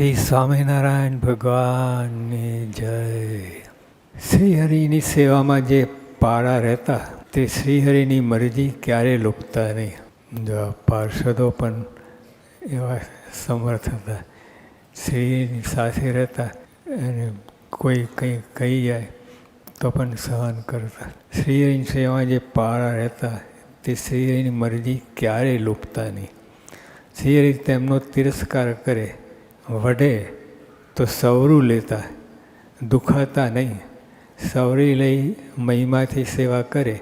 શ્રી સ્વામિનારાયણ ભગવાનની જય. શ્રીહરિની સેવામાં જે પારા રહેતા તે શ્રીહરિની મરજી ક્યારેય લૂકતા નહીં. જો પાર્ષદો પણ એવા સમર્થ હતા, શ્રીની સાથે રહેતા અને કોઈ કંઈ કહી જાય તો પણ સહન કરતા. શ્રીહરિની સેવામાં જે પારા રહેતા તે શ્રીહરિની મરજી ક્યારેય લૂકતા નહીં. શ્રીહરિ તેમનો તિરસ્કાર કરે, વઢે તો સવરું લેતા, દુખાતા નહીં. સવરી લઈ મહિમાથી સેવા કરે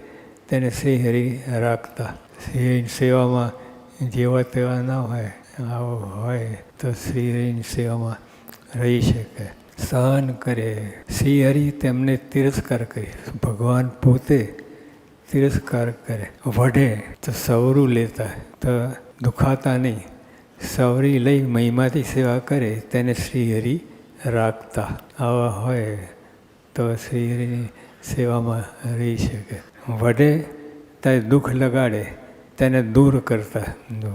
તેને શ્રીહરિ રાખતા. શ્રીહરિની સેવામાં જેવા તેવા ના હોય, આવો હોય તો શ્રીહરિની સેવામાં રહી શકે. સહન કરે, શ્રીહરિ તેમને તિરસ્કાર કરે. ભગવાન પોતે તિરસ્કાર કરે, વઢે તો સવરું લેતા, તો દુખાતા નહીં. સવરી લઈ મહિમાથી સેવા કરે તેને શ્રીહરિ રાખતા. આવા હોય તો શ્રીહરિની સેવામાં રહી શકે. વઢે તે દુઃખ લગાડે તેને દૂર કરતા.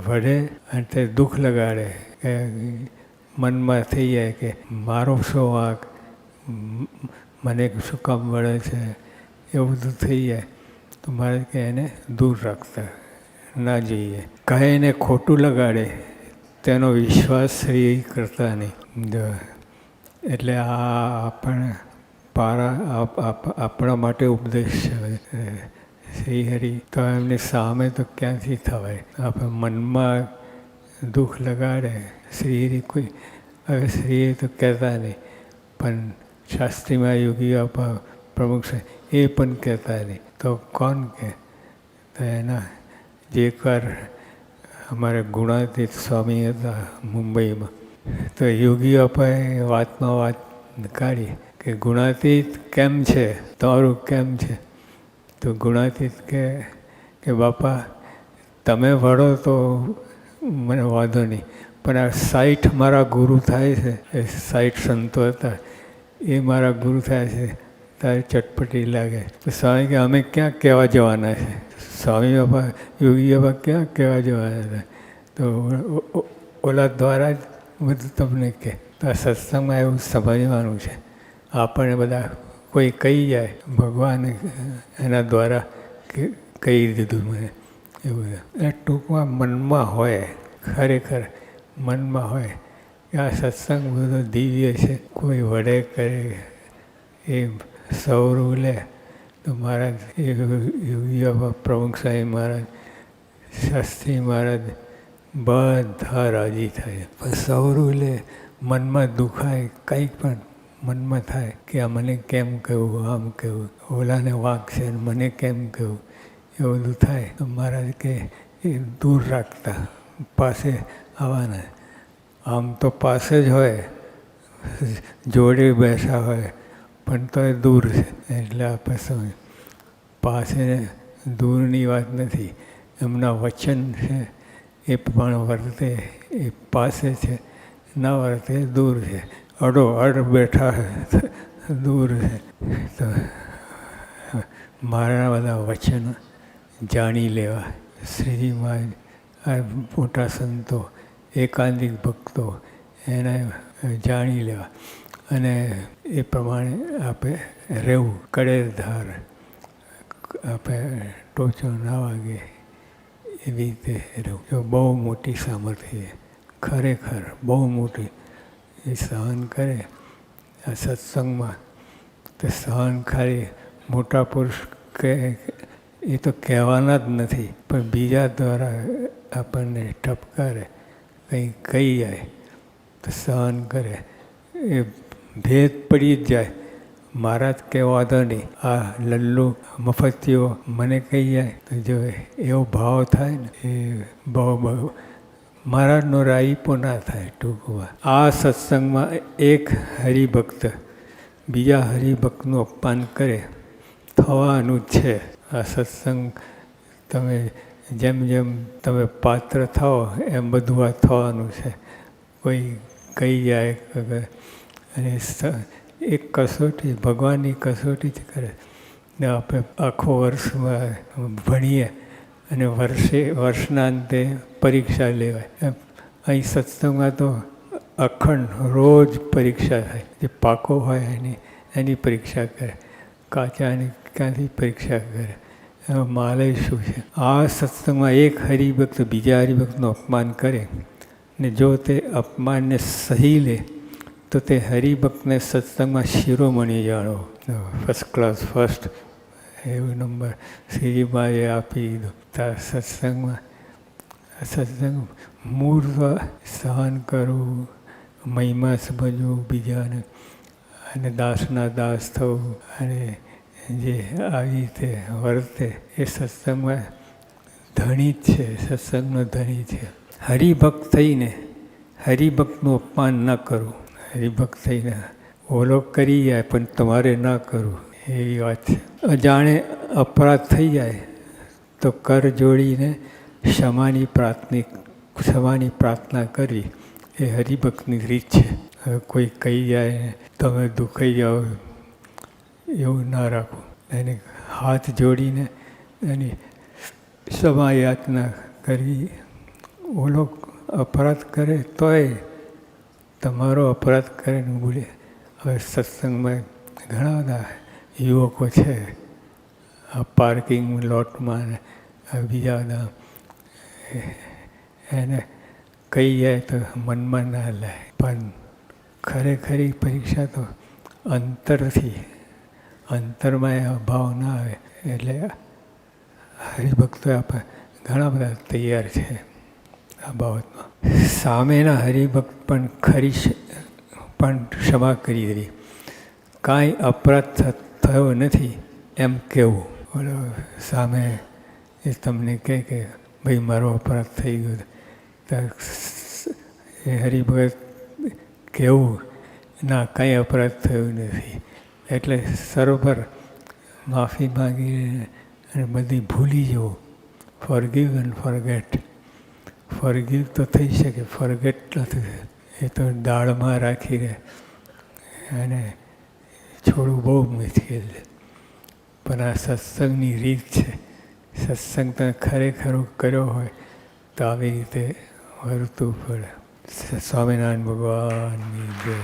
વઢે અને તે દુઃખ લગાડે કે મનમાં થઈ જાય કે મારો શું વાંક, મને શું કામ મળે છે, એવું બધું થઈ જાય તો મારે કે એને દૂર રાખતા ના જોઈએ. કહે એને ખોટું લગાડે તેનો વિશ્વાસ શ્રી કરતા નહીં. એટલે આ આપણે પારા આપણા માટે ઉપદેશ છે. શ્રીહરિ તો એમની સામે તો ક્યાંથી થવાય. આપણે મનમાં દુઃખ લગાડે શ્રીહરિ કોઈ, હવે શ્રીહરિ તો કહેતા નહીં, પણ શાસ્ત્રીમાં યોગી આપા પ્રમુખ છે એ પણ કહેતા નહીં તો કોણ કહે? તો એના જે કર અમારે ગુણાતીત સ્વામી હતા મુંબઈમાં, તો યોગી અપાએ વાતમાં વાત કાઢી કે ગુણાતીત કેમ છે, તમારું કેમ છે? તો ગુણાતીત કે બાપા તમે વળો તો મને વાંધો નહીં, પણ આ 60 મારા ગુરુ થાય છે, એ 60 સંતો હતા એ મારા ગુરુ થાય છે, તારે ચટપટી લાગે. તો સ્વામી કે અમે ક્યાં કહેવા જવાના છે? સ્વામી બાપા યોગી બાપા ક્યાં કહેવા જવાના હતા? તો ઓલા દ્વારા જ બધું તમને કહે. તો આ સત્સંગમાં એવું સમજવાનું છે. આપણને બધા કોઈ કહી જાય, ભગવાને એના દ્વારા કહી દીધું મને એવું. એ ટૂંકમાં મનમાં હોય, ખરેખર મનમાં હોય કે આ સત્સંગ બધો દિવ્ય છે. કોઈ વડે કરે એ સૌરું લે તો મહારાજ યોગી બાબા પ્રમુખ સાહેબ મહારાજ, શાસ્ત્રી મહારાજ બધા રાજી થાય. પણ સૌરું લે, મનમાં દુખાય, કંઈક પણ મનમાં થાય કે આ મને કેમ કહેવું, આમ કહેવું, ઓલાને વાંક છે મને કેમ કહેવું, એ બધું થાય તો મહારાજ કે એ દૂર રાખતા, પાસે આવવાના. આમ તો પાસે જ હોય, જોડે બેસા હોય, પણ તો એ દૂર છે. એટલે આપણે સમજ પાસે દૂરની વાત નથી. એમના વચન છે એ પણ વર્તે એ પાસે છે, ના વર્તે દૂર છે. અડો અડ બેઠા હોય દૂર છે. તો મારા બધા વચન જાણી લેવા. શ્રીજી મહારાજ આ મોટા સંતો, એકાંતિક ભક્તો એને જાણી લેવા અને એ પ્રમાણે આપણે રહેવું. કડેધાર આપણે ટોચો ના વાગે એવી રીતે રહેવું. જો બહુ મોટી સામર્થ્ય, ખરેખર બહુ મોટી. એ સહન કરે આ સત્સંગમાં તો સહન ખાલી મોટા પુરુષ કે એ તો કહેવાના જ નથી, પણ બીજા દ્વારા આપણને ઠપકારે, કંઈ કહી જાય તો સહન કરે. એ ભેદ પડી જ જાય. મારા જ કે વાંધો નહીં, આ લલ્લુ મફતિયો મને કહી જાય તો જો એવો ભાવ થાય ને એ બહુ મહારાજનો રાઈપો ના થાય. ટૂંકમાં આ સત્સંગમાં એક હરિભક્ત બીજા હરિભક્તનું અપમાન કરે થવાનું જ છે. આ સત્સંગ તમે જેમ જેમ તમે પાત્ર થાઓ એમ બધું આ થવાનું છે. કોઈ કહી જાય અને એક કસોટી, ભગવાનની કસોટી જ કરે. ને આપણે આખો વર્ષમાં ભણીએ અને વર્ષના અંતે પરીક્ષા લેવાય. અહીં સત્સંગમાં તો અખંડ રોજ પરીક્ષા થાય. જે પાકો હોય એની પરીક્ષા કરે, કાચાની ક્યાંથી પરીક્ષા કરે. માલે શું છે? આ સત્સંગમાં એક હરિભક્ત બીજા હરિભક્તનું અપમાન કરે ને જો તે અપમાનને સહી લે તો તે હરિભક્તને સત્સંગમાં શિરોમણી જાણો. ફર્સ્ટ ક્લાસ ફર્સ્ટ એવો નંબર શ્રીજીભાઈએ આપી દીધો. તાર સત્સંગ મૂર્વ સહન કરવું, મહિમા સમજવું બીજાને, અને દાસના દાસ થવું, અને જે આવી રીતે વર્તે એ સત્સંગમાં ધણી જ છે, સત્સંગનો ધણી છે. હરિભક્ત થઈને હરિભક્તનું અપમાન ન કરવું. હરિભક્ત થઈને ઓલો કરી જાય પણ તમારે ના કરવું, એવી વાત છે. અજાણે અપરાધ થઈ જાય તો કર જોડીને ક્ષમાની પ્રાર્થના કરવી એ હરિભક્તની રીત છે. હવે કોઈ કહી જાય તમે દુખાઈ જાઓ એવું ના રાખવું. એને હાથ જોડીને એની ક્ષમા યાચના કરવી. ઓલો અપરાધ કરે તોય તમારો અપરાધ કરે ને બોલે. હવે સત્સંગમાં ઘણા બધા યુવકો છે આ પાર્કિંગ લોટમાં ને બીજા બધા એને કહી જાય તો મનમાં ના લે. પણ ખરેખરી પરીક્ષા તો અંતરમાં એ ભાવ ના આવે. એટલે હરિભક્તો આપણે ઘણા બધા તૈયાર છે આ બાબતમાં. સામેના હરિભક્ત પણ ક્ષમા કરી દીધી. કાંઈ અપરાધ થયો નથી એમ કહેવું. બોલો સામે એ તમને કહે કે ભાઈ મારો અપરાધ થઈ ગયો તો એ હરિભગત કહેવું ના કાંઈ અપરાધ થયો નથી. એટલે સરોવર માફી માગીને અને બધી ભૂલી જવું. Forgive and forget. ફોરગીવ તો થઈ શકે, ફોરગેટ નથી. એ તો દાળમાં રાખીને અને છોડવું બહુ મુશ્કેલ છે. પણ આ સત્સંગની રીત છે. સત્સંગ તમે ખરેખર કર્યો હોય તો આવી રીતે વર્તવું પડે. સ્વામિનારાયણ ભગવાનની જય.